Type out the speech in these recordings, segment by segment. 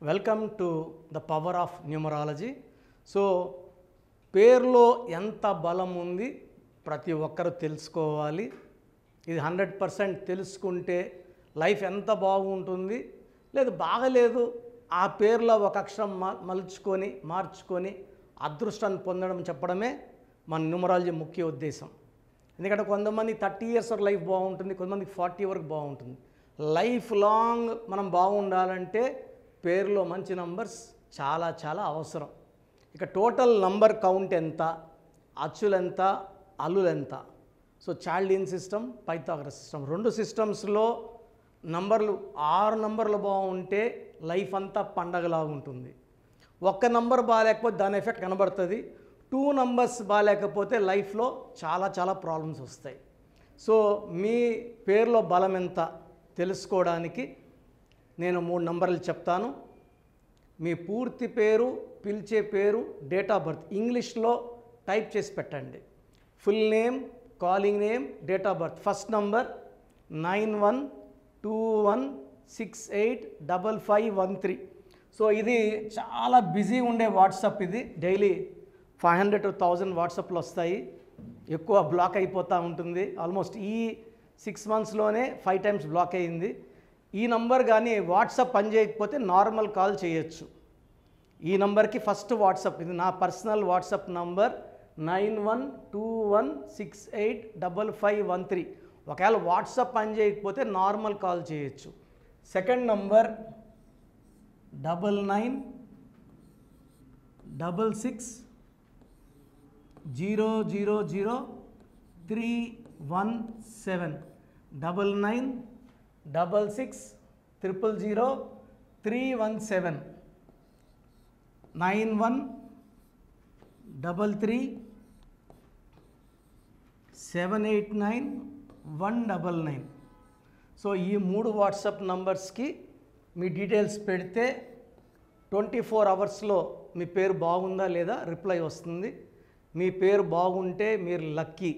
Welcome to the power of numerology. So పేరులో ఎంత బలం ఉంది ప్రతి ఒక్కరు తెలుసుకోవాలి. ఇది 100% తెలుసుకుంటే లైఫ్ ఎంత బాగుంటుంది, లేదు బాగలేదు ఆ పేరులో ఒక అక్షరం మార్చుకొని అదృష్టాన్ని పొందడం చెప్పడమే మన న్యూమరాలజీ ముఖ్య ఉద్దేశం. ఎందుకంటే కొంతమంది 30 years వరకు లైఫ్ బాగుంటుంది, కొంతమందికి 40 వరకు బాగుంటుంది. లైఫ్ లాంగ్ మనం బాగుండాలంటే పేరులో మంచి నంబర్స్ చాలా చాలా అవసరం. ఇక టోటల్ నంబర్ కౌంట్ ఎంత, అచ్చులెంత, అల్లులెంత. So Chaldean system, Pythagoras system, రెండు సిస్టమ్స్లో నంబర్లు 6 నంబర్లు బాగుంటే లైఫ్ అంతా పండగలాగా ఉంటుంది. ఒక్క నంబర్ బాగాలేకపోతే దాని ఎఫెక్ట్ కనబడుతుంది. 2 నంబర్స్ బాగాలేకపోతే లైఫ్లో చాలా చాలా ప్రాబ్లమ్స్ వస్తాయి. సో మీ పేరులో బలం ఎంత తెలుసుకోవడానికి నేను 3 నంబర్లు చెప్తాను. మీ పూర్తి పేరు, పిలిచే పేరు, డేట్ ఆఫ్ బర్త్ ఇంగ్లీష్లో టైప్ చేసి పెట్టండి. Full name, calling name, date of birth. First number 9121685513. So ఇది చాలా బిజీ ఉండే వాట్సాప్. ఇది డైలీ 500 to 1000 వాట్సాప్లు వస్తాయి. ఎక్కువ బ్లాక్ అయిపోతూ ఉంటుంది. ఆల్మోస్ట్ ఈ 6 monthsలోనే 5 times బ్లాక్ అయ్యింది. ఈ నంబర్ కానీ వాట్సాప్ పని చేయకపోతే నార్మల్ కాల్ చేయొచ్చు. ఈ నంబర్కి ఫస్ట్ వాట్సాప్, ఇది నా పర్సనల్ వాట్సాప్ నంబర్ 9121685513. ఒకవేళ వాట్సాప్ పని చేయకపోతే నార్మల్ కాల్ చేయొచ్చు. Second number 9966000317 9966000317 9133789199. సో ఈ 3 వాట్సాప్ నంబర్స్కి మీ డీటెయిల్స్ పెడితే 24 hours మీ పేరు బాగుందా లేదా రిప్లై వస్తుంది. మీ పేరు బాగుంటే మీరు లక్కీ.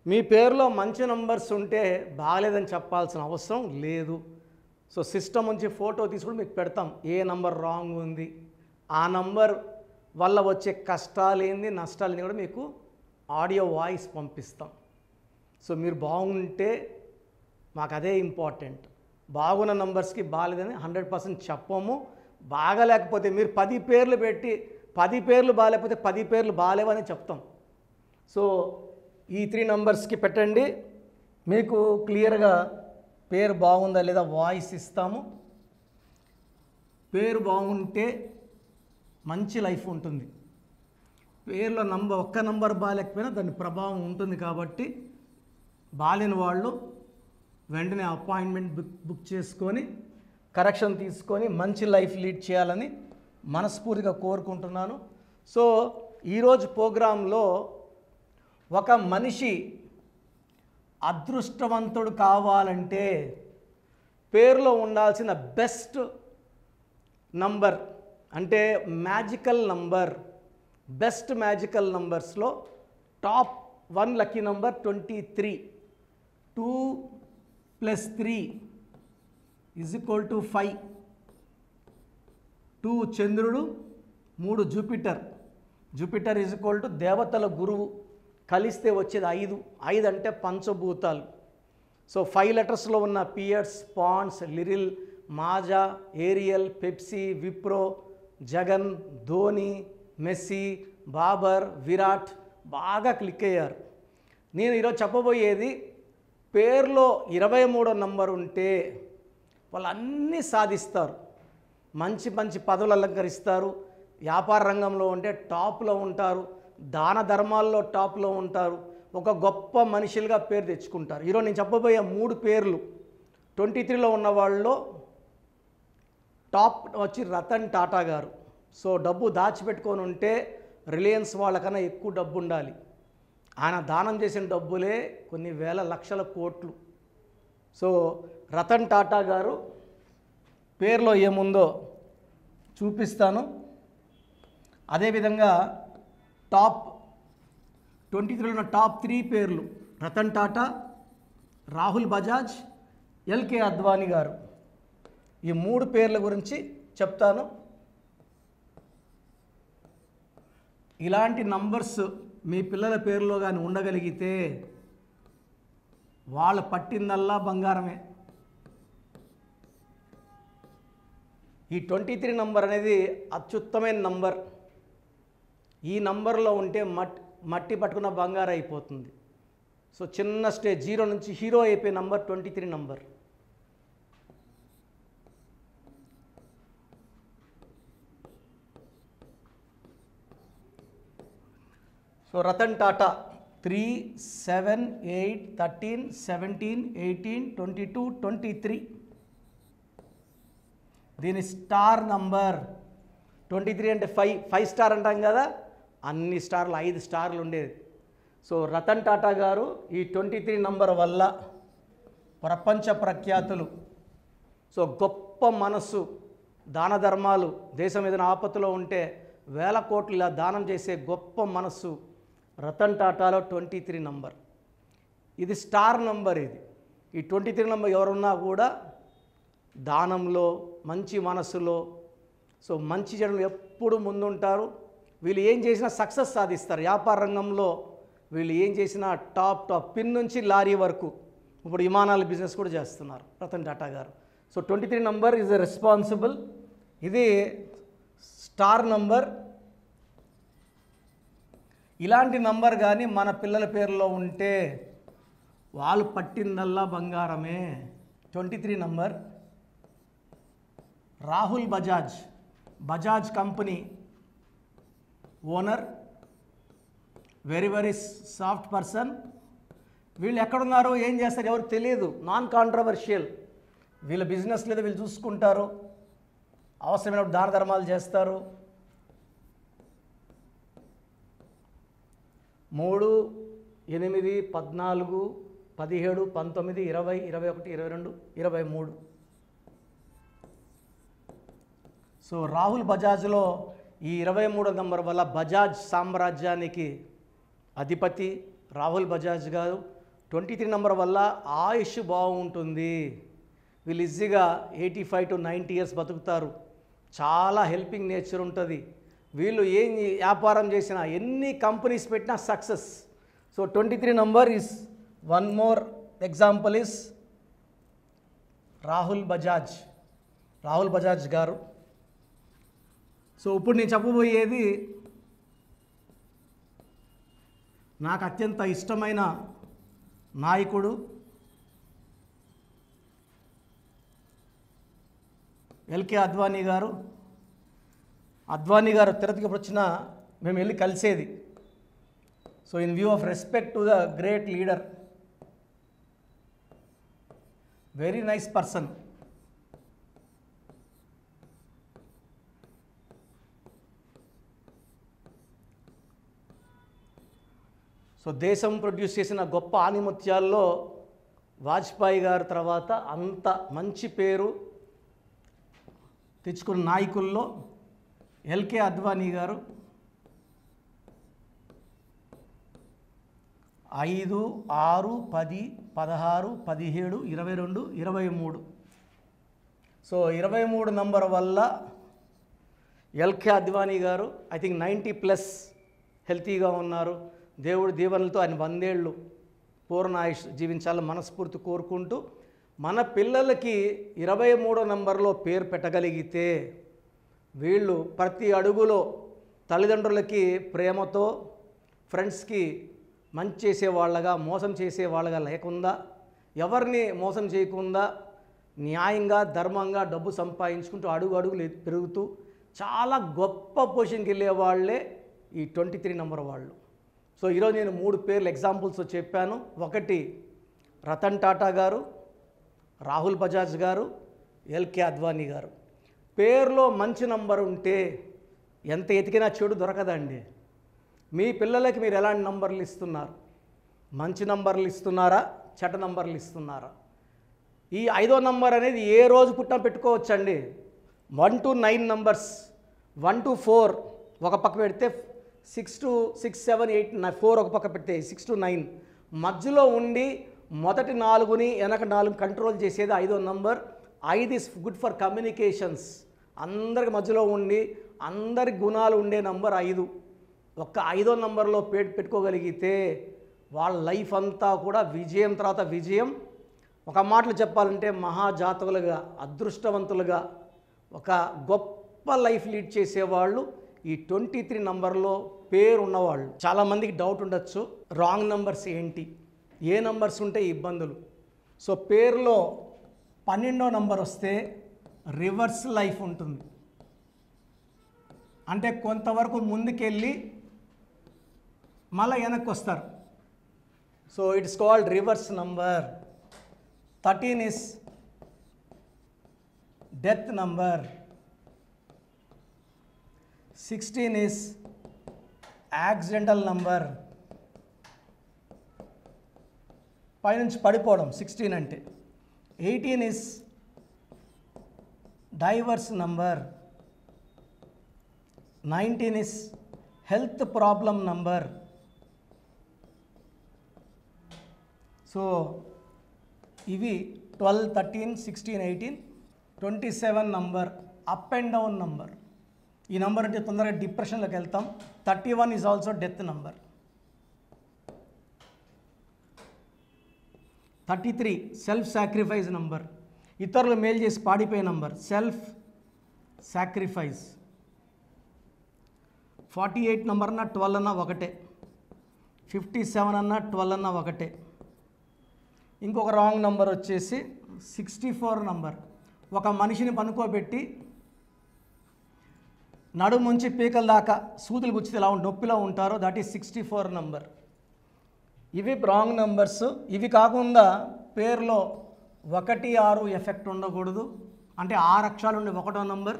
మీ పేరులో మంచి నంబర్స్ ఉంటే బాగాలేదని చెప్పాల్సిన అవసరం లేదు. సో సిస్టమ్ నుంచి ఫోటో తీసుకుని మీకు పెడతాం ఏ నంబర్ రాంగ్ ఉంది, ఆ నంబర్ వల్ల వచ్చే కష్టాలు ఏంది, నష్టాలు ఏంది కూడా మీకు ఆడియో వాయిస్ పంపిస్తాం. సో మీరు బాగుంటే మాకు అదే ఇంపార్టెంట్. బాగున్న నంబర్స్కి బాగాలేదని 100% చెప్పము. బాగాలేకపోతే మీరు 10 పేర్లు పెట్టి 10 పేర్లు బాగాలేకపోతే 10 పేర్లు బాగాలేవని చెప్తాం. సో ఈ 3 నంబర్స్కి పెట్టండి. మీకు క్లియర్గా పేరు బాగుందా లేదా వాయిస్ ఇస్తాము. పేరు బాగుంటే మంచి లైఫ్ ఉంటుంది. పేరులో ఒక్క నంబర్ బాగాలేకపోయినా దాని ప్రభావం ఉంటుంది. కాబట్టి బాలేని వాళ్ళు వెంటనే అపాయింట్మెంట్ బుక్ చేసుకొని కరెక్షన్ తీసుకొని మంచి లైఫ్ లీడ్ చేయాలని మనస్ఫూర్తిగా కోరుకుంటున్నాను. సో ఈరోజు ప్రోగ్రాంలో ఒక మనిషి అదృష్టవంతుడు కావాలంటే పేరులో ఉండాల్సిన బెస్ట్ నంబర్ అంటే మ్యాజికల్ నంబర్, బెస్ట్ మ్యాజికల్ నంబర్స్లో టాప్ 1 లక్కీ నంబర్ 23. 2 + 3 = 5. 2 చంద్రుడు, 3 జూపిటర్. జూపిటర్ = దేవతల గురువు. కలిస్తే వచ్చేది 5. 5 అంటే పంచభూతాలు. సో 5 letters ఉన్న Pears, Pond's, Liril, Maaza, Ariel, Pepsi, Wipro, Jagan, Dhoni, Messi, Babar, Virat బాగా క్లిక్ అయ్యారు. నేను ఈరోజు చెప్పబోయేది పేరులో 23వ నంబర్ ఉంటే వాళ్ళు అన్నీ సాధిస్తారు. మంచి మంచి పదవులు అలంకరిస్తారు. వ్యాపార రంగంలో ఉంటే టాప్లో ఉంటారు. దాన ధర్మాల్లో టాప్లో ఉంటారు. ఒక గొప్ప మనుషులుగా పేరు తెచ్చుకుంటారు. ఈరోజు నేను చెప్పబోయే 3 పేర్లు 23లో ఉన్న వాళ్ళలో టాప్ వచ్చి రతన్ టాటా గారు. సో డబ్బు దాచిపెట్టుకొని ఉంటే రిలయన్స్ వాళ్ళకన్నా ఎక్కువ డబ్బు ఉండాలి. ఆయన దానం చేసిన డబ్బులే కొన్ని వేల లక్షల కోట్లు. సో రతన్ టాటా గారు పేరులో ఏముందో చూపిస్తాను. అదేవిధంగా టాప్ 23లో ఉన్న టాప్ 3 పేర్లు రతన్ టాటా, రాహుల్ బజాజ్, ఎల్కే అద్వానీ గారు. ఈ 3 పేర్ల గురించి చెప్తాను. ఇలాంటి నంబర్స్ మీ పిల్లల పేరులో కానీ ఉండగలిగితే వాళ్ళు పట్టిందల్లా బంగారమే. ఈ 23 నంబర్ అనేది అత్యుత్తమైన నంబర్. ఈ నంబర్లో ఉంటే మట్టి పట్టుకున్న బంగారం అయిపోతుంది. సో చిన్న స్టేజ్ 0 నుంచి హీరో అయిపోయే number 23 number. So Ratan Tata 3, 7, 8, 13, 17, 18, 22, 23. దీని స్టార్ నంబర్ 23 అంటే 5 స్టార్ అంటాం కదా, అన్ని స్టార్లు 5 స్టార్లు ఉండేది. సో రతన్ టాటా గారు ఈ 23 నంబర్ వల్ల ప్రపంచ ప్రఖ్యాతులు. సో గొప్ప మనస్సు, దాన ధర్మాలు, దేశం ఏదైనా ఆపత్తులో ఉంటే వేల కోట్లు ఇలా దానం చేసే గొప్ప మనస్సు రతన్ టాటాలో 23 నంబర్. ఇది స్టార్ నంబర్. ఈ 23 నంబర్ ఎవరున్నా కూడా దానంలో, మంచి మనస్సులో, సో మంచి జనులు ఎప్పుడు ముందుంటారు. వీళ్ళు ఏం చేసినా సక్సెస్ సాధిస్తారు. వ్యాపార రంగంలో వీళ్ళు ఏం చేసినా టాప్ పిన్ నుంచి లారీ వరకు, ఇప్పుడు విమానాల బిజినెస్ కూడా చేస్తున్నారు రతన్ టాటా గారు. So 23 number is responsible. ఇది స్టార్ నంబర్. ఇలాంటి నంబర్ కానీ మన పిల్లల పేరులో ఉంటే వాళ్ళు పట్టిందల్లా బంగారమే. 23 number. Rahul Bajaj company owner, very soft person. వీళ్ళు ఎక్కడున్నారో ఏం చేస్తారు ఎవరికి తెలియదు, నాన్ కాంట్రవర్షియల్. వీళ్ళ బిజినెస్ లేదా వీళ్ళు చూసుకుంటారు, అవసరమైనప్పుడు దాన ధర్మాలు చేస్తారు. 3, 8, 14, 17, 19, 20, 21, 22, 23. సో రాహుల్ బజాజ్లో ఈ 23వ నంబర్ వల్ల బజాజ్ సామ్రాజ్యానికి అధిపతి రాహుల్ బజాజ్ గారు. 23 నంబర్ వల్ల ఆయుష్ బాగుంటుంది. వీళ్ళు ఈజీగా 85 to 90 ఇయర్స్ బతుకుతారు. చాలా హెల్పింగ్ నేచర్ ఉంటుంది. వీళ్ళు ఏం వ్యాపారం చేసినా, ఎన్ని కంపెనీస్ పెట్టినా success. So 23 number is one more example is Rahul Bajaj గారు. సో ఇప్పుడు నేను చెప్పబోయేది నాకు అత్యంత ఇష్టమైన నాయకుడు ఎల్కే అద్వానీ గారు. అద్వానీ గారు తిరుపతికి వచ్చినా మేము వెళ్ళి కలిసేది. So in view of respect to the great leader, very nice person. So దేశం ప్రొడ్యూస్ చేసిన గొప్ప ఆణిముత్యాల్లో వాజ్పేయి గారి తర్వాత అంత మంచి పేరు తెచ్చుకున్న నాయకుల్లో ఎల్కే అద్వానీ గారు. 5, 6, 10, 16, 17, 22, 23. సో 23 నంబర్ వల్ల ఎల్కే అద్వానీ గారు ఐ థింక్ 90+ హెల్తీగా ఉన్నారు. దేవుడి దీవెనలతో ఆయన 100 ఏళ్ళు పూర్ణ ఆయుష్ జీవించాలని మనస్ఫూర్తి కోరుకుంటూ, మన పిల్లలకి 23వ నంబర్లో పేరు పెట్టగలిగితే వీళ్ళు ప్రతి అడుగులో తల్లిదండ్రులకి ప్రేమతో, ఫ్రెండ్స్కి మంచి చేసేవాళ్ళగా, మోసం చేసేవాళ్ళగా లేకుండా, ఎవరిని మోసం చేయకుండా న్యాయంగా, ధర్మంగా డబ్బు సంపాదించుకుంటూ అడుగులు పెరుగుతూ చాలా గొప్ప పొజిషన్కి వెళ్ళే వాళ్ళే ఈ 23 నంబర్ వాళ్ళు. సో ఈరోజు నేను 3 పేర్లు ఎగ్జాంపుల్స్ చెప్పాను. 1 రతన్ టాటా గారు, రాహుల్ బజాజ్ గారు, ఎల్కే అద్వానీ గారు. పేరులో మంచి నంబర్ ఉంటే ఎంత ఎతికినా చెడు దొరకదండి. మీ పిల్లలకి మీరు ఎలాంటి నంబర్లు ఇస్తున్నారు? మంచి నంబర్లు ఇస్తున్నారా, చెడ్డ నంబర్లు ఇస్తున్నారా? ఈ 5వ నంబర్ అనేది ఏ రోజు పుట్టినా పెట్టుకోవచ్చండి. 1 to 9 నంబర్స్, 1 to 4 ఒక పక్క పెడితే, 6 to 6, 7, 8, 4 ఒక పక్క పెడితే 6 to 9 మధ్యలో ఉండి మొదటి 4ని వెనక 4 కంట్రోల్ చేసేది 5వ number. 5 is good for communications. అందరికి మధ్యలో ఉండి అందరి గుణాలు ఉండే నంబర్ 5. ఒక్క 5వ నంబర్లో పెట్టుకోగలిగితే వాళ్ళ లైఫ్ అంతా కూడా విజయం తర్వాత విజయం. ఒక మాటలు చెప్పాలంటే మహాజాతకులుగా, అదృష్టవంతులుగా, ఒక గొప్ప లైఫ్ లీడ్ చేసేవాళ్ళు ఈ 23 నంబర్లో పేరు ఉన్నవాళ్ళు. చాలామందికి డౌట్ ఉండొచ్చు, రాంగ్ నంబర్స్ ఏంటి, ఏ నంబర్స్ ఉంటే ఇబ్బందులు. సో పేరులో 12వ నంబర్ వస్తే రివర్స్ లైఫ్ ఉంటుంది. అంటే కొంతవరకు ముందుకెళ్ళి మళ్ళీ వెనక్కి వస్తారు. So it's called reverse number. 13 is death number. 16 is accidental number. పైనుంచి పడిపోవడం 16 అంటే. 18 is divorce number. 19 is health problem number. So ఇవి 12, 13, 16, 18, 27 number up and down number. ఈ నంబర్ అంటే తొందరగా డిప్రెషన్లోకి వెళ్తాం. 31 is also death number. 33 self sacrifice number. ఇతరులు మేలు చేసి పాడిపోయే నంబర్, సెల్ఫ్ సాక్రిఫైస్. 48 నంబర్ అన్న 12 అన్న ఒకటే. 57 అన్న 12 అన్న ఒకటే. ఇంకొక రాంగ్ నంబర్ వచ్చేసి 64 నంబర్. ఒక మనిషిని పనుకోబెట్టి నడుముంచి పీకల దాకా సూదులు గుచ్చితే ఎలా నొప్పిలో ఉంటారో, దట్ ఈస్ 64 నంబర్. ఇవి రాంగ్ నంబర్స్. ఇవి కాకుండా పేరులో 1, 6 ఎఫెక్ట్ ఉండకూడదు. అంటే 6 అక్షరాలు ఉండే 1వ నంబర్,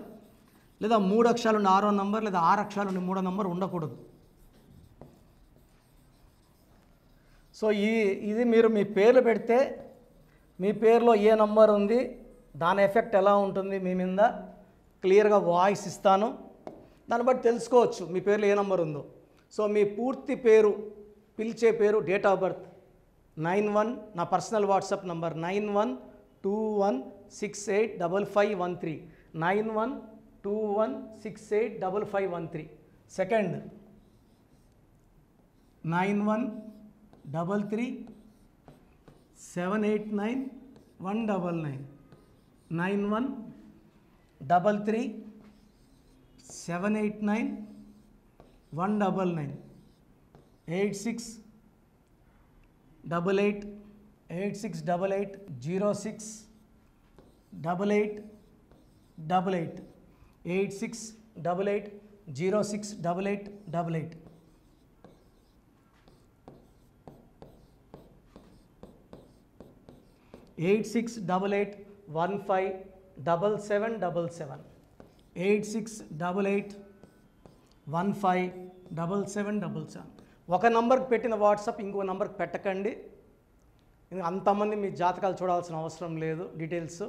లేదా 3 అక్షరాలు ఉండే 6వ నంబర్, లేదా 6 అక్షరాలు ఉండే 3వ నంబర్ ఉండకూడదు. సో ఇది మీరు మీ పేర్లు పెడితే మీ పేరులో ఏ నంబర్ ఉంది, దాని ఎఫెక్ట్ ఎలా ఉంటుంది మీ మీద క్లియర్గా వాయిస్ ఇస్తాను. దాన్ని బట్టి తెలుసుకోవచ్చు మీ పేరులో ఏ నంబర్ ఉందో. సో మీ పూర్తి పేరు, పిలిచే పేరు, డేట్ ఆఫ్ బర్త్ 91, నా పర్సనల్ వాట్సాప్ నంబర్ 9121685513, 9121685513. సెకండ్ 9133789199, 9133789199, 8688068888, 8688068888. 8688157777, 8688157777. ఒక నంబర్కి పెట్టిన వాట్సాప్ ఇంకో నంబర్కి పెట్టకండి. అంతమంది మీ జాతకాలు చూడాల్సిన అవసరం లేదు. డీటెయిల్స్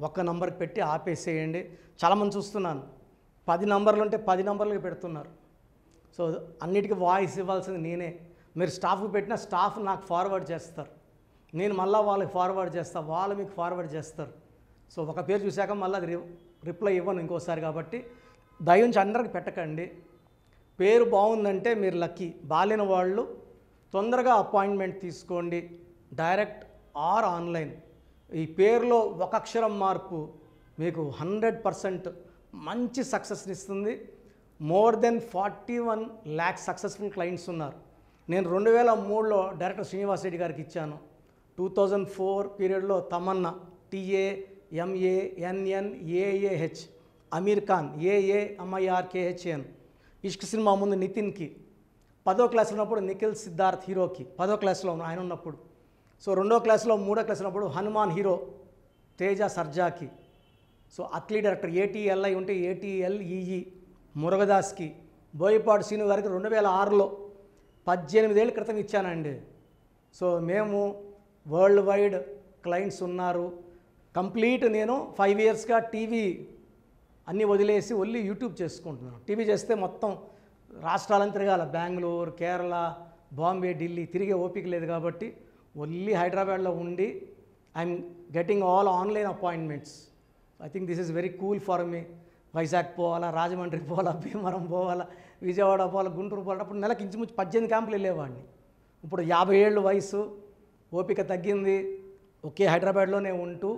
ఒక్క నంబర్కి పెట్టి ఆపేసేయండి. చాలామంది చూస్తున్నాను 10 నంబర్లు ఉంటే 10 నంబర్లకి పెడుతున్నారు. సో అన్నిటికీ వాయిస్ ఇవ్వాల్సింది నేనే. మీరు స్టాఫ్కి పెట్టిన స్టాఫ్ నాకు ఫార్వర్డ్ చేస్తారు, నేను మళ్ళీ వాళ్ళకి ఫార్వర్డ్ చేస్తాను, వాళ్ళు మీకు ఫార్వర్డ్ చేస్తారు. సో ఒక పేరు చూశాక మళ్ళీ అది రిప్లై ఇవ్వను ఇంకోసారి. కాబట్టి దయించి అందరికి పెట్టకండి. పేరు బాగుందంటే మీరు లక్కీ. బాలేని వాళ్ళు తొందరగా అపాయింట్మెంట్ తీసుకోండి, డైరెక్ట్ ఆర్ ఆన్లైన్. ఈ పేరులో ఒక అక్షరం మార్పు మీకు 100% మంచి సక్సెస్ని ఇస్తుంది. More than 41 lakh successful clients ఉన్నారు. నేను 2003లో డైరెక్టర్ శ్రీనివాస్ రెడ్డి గారికి ఇచ్చాను. 2004 పీరియడ్లో తమన్నా, TAMANNAAH, అమీర్ ఖాన్, AAMIRKHN, ఇష్క్ సినిమా ముందు నితిన్కి, 10వ క్లాస్ ఉన్నప్పుడు నిఖిల్ సిద్ధార్థ్ హీరోకి, 10వ క్లాస్లో ఆయన ఉన్నప్పుడు. సో 2వ క్లాస్లో 3వ క్లాస్ ఉన్నప్పుడు హనుమాన్ హీరో తేజ సర్జాకి. సో అట్లీ డైరెక్టర్ ATLI ఉంటే ATLEE మురుగదాస్కి, బోయపాటి శ్రీను గారికి 2006లో 18 ఏళ్ళ క్రితం ఇచ్చానండి. సో మేము వరల్డ్ వైడ్ క్లయింట్స్ ఉన్నారు. కంప్లీట్ నేను 5 ఇయర్స్గా టీవీ అన్నీ వదిలేసి ఓన్లీ యూట్యూబ్ చేసుకుంటున్నాను. టీవీ చేస్తే మొత్తం రాష్ట్రాలను తిరగాల, బెంగళూరు, కేరళ, బాంబే, ఢిల్లీ తిరిగే ఓపిక లేదు. కాబట్టి ఓన్లీ హైదరాబాద్లో ఉండి I'm getting all online appointments. I think this is very cool for me. Vizag పోవాలా, రాజమండ్రి పోవాలా, భీమవరం పోవాలా, విజయవాడ పోవాలా, గుంటూరు పోవాలా. అప్పుడు నెలకు ఇంచుమించు 18 క్యాంపులు వెళ్ళేవాడిని. ఇప్పుడు 50 ఏళ్ళు వయసు, ఓపిక తగ్గింది. ఒకే హైదరాబాద్లోనే ఉంటూ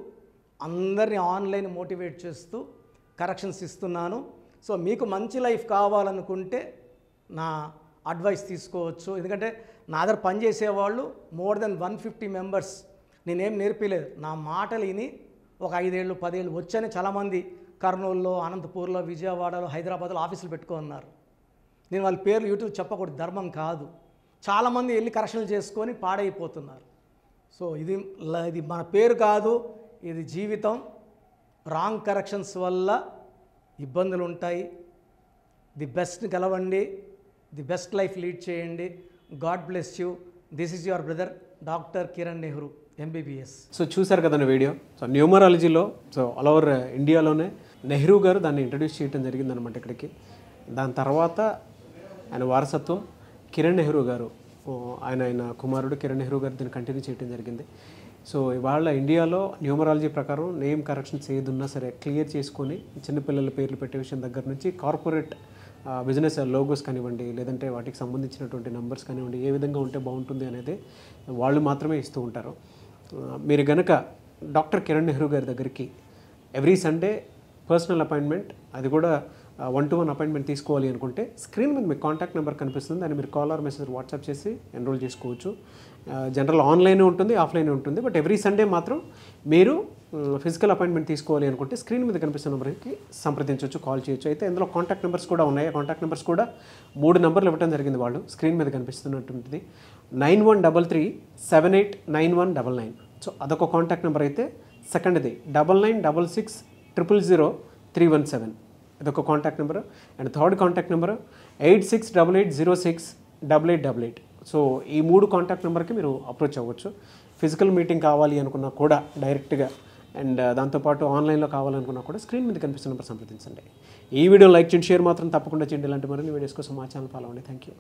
అందరినీ ఆన్లైన్ మోటివేట్ చేస్తూ కరెక్షన్స్ ఇస్తున్నాను. సో మీకు మంచి లైఫ్ కావాలనుకుంటే నా అడ్వైస్ తీసుకోవచ్చు. ఎందుకంటే నా దగ్గర పనిచేసేవాళ్ళు మోర్ దెన్ 150 మెంబర్స్. నేనేం నేర్పిలేదు, నా మాటలు విని ఒక 5 ఏళ్ళు 10 ఏళ్ళు వచ్చని చాలామంది కర్నూలులో, అనంతపూర్లో, విజయవాడలో, హైదరాబాద్లో ఆఫీసులు పెట్టుకున్నారు. నేను వాళ్ళ పేర్లు యూట్యూబ్ చెప్పకూడదు, ధర్మం కాదు. చాలామంది వెళ్ళి కరెక్షన్లు చేసుకొని పాడైపోతున్నారు. సో ఇది మన పేరు కాదు, ఇది జీవితం. రాంగ్ కరెక్షన్స్ వల్ల ఇబ్బందులు ఉంటాయి. ది బెస్ట్ గెలవండి, ది బెస్ట్ లైఫ్ లీడ్ చేయండి. God bless you. This is your brother doctor Kiran Nehru, MBBS. So చూసారు కదండి వీడియో. సో న్యూమరాలజీలో ఆల్ ఓవర్ ఇండియాలోనే నెహ్రూ గారు దాన్ని ఇంట్రడ్యూస్ చేయడం జరిగిందనమాట ఇక్కడికి. దాని తర్వాత ఆయన వారసత్వం కిరణ్ నెహ్రూ గారు, ఆయన కుమారుడు కిరణ్ నెహ్రూ గారు దీన్ని కంటిన్యూ చేయడం జరిగింది. సో ఇవాళ ఇండియాలో న్యూమరాలజీ ప్రకారం నేమ్ కరెక్షన్స్ ఏదున్నా సరే క్లియర్ చేసుకొని చిన్నపిల్లల పేర్లు పెట్టే విషయం దగ్గర నుంచి కార్పొరేట్ బిజినెస్ లోగోస్ కానివ్వండి, లేదంటే వాటికి సంబంధించినటువంటి నెంబర్స్ కానివ్వండి, ఏ విధంగా ఉంటే బాగుంటుంది అనేది వాళ్ళు మాత్రమే ఇస్తూ ఉంటారు. మీరు కనుక డాక్టర్ కిరణ్ నెహ్రూ గారి దగ్గరికి ఎవ్రీ సండే పర్సనల్ అపాయింట్మెంట్, అది కూడా 1-to-1 అపాయింట్మెంట్ తీసుకోవాలి అనుకుంటే స్క్రీన్ మీద మీకు కాంటాక్ట్ నెంబర్ కనిపిస్తుంది. దాన్ని మీరు కాల్ ఆర్ మెసేజ్ వాట్సాప్ చేసి ఎన్రోల్ చేసుకోవచ్చు. జనరల్ ఆన్లైన్ ఉంటుంది, ఆఫ్లైన్ ఉంటుంది. బట్ ఎవ్రీ సండే మాత్రం మీరు ఫిజికల్ అపాయింట్మెంట్ తీసుకోవాలి అనుకుంటే స్క్రీన్ మీద కనిపిస్తున్న నెంబర్కి సంప్రదించవచ్చు, కాల్ చేయొచ్చు. అయితే ఇందులో కాంటాక్ట్ నెంబర్స్ కూడా ఉన్నాయి. కాంటాక్ట్ నెంబర్స్ కూడా 3 నెంబర్లు ఇవ్వడం జరిగింది వాళ్ళు. స్క్రీన్ మీద కనిపిస్తున్నటువంటిది 9133789199. సో అదొక కాంటాక్ట్ నెంబర్. అయితే సెకండ్ది 9966000317, ఇదొక contact number. And third contact number 8688068888. So ఈ 3 కాంటాక్ట్ నెంబర్కి మీరు అప్రోచ్ అవ్వచ్చు. ఫిజికల్ మీటింగ్ కావాలి అనుకున్నా కూడా డైరెక్ట్గా, అండ్ దాంతోపాటు ఆన్లైన్లో కావాలనుకున్నా కూడా స్క్రీన్ మీద కనిపిస్తున్న నెంబర్ సంప్రదించండి. ఈ వీడియో లైక్ చేయండి, షేర్ మాత్రం తప్పకుండా చేయండి. ఇలాంటి మరిన్ని వీడియోస్ కోసం మా ఛానల్ ఫాలో అవ్వండి. Thank you.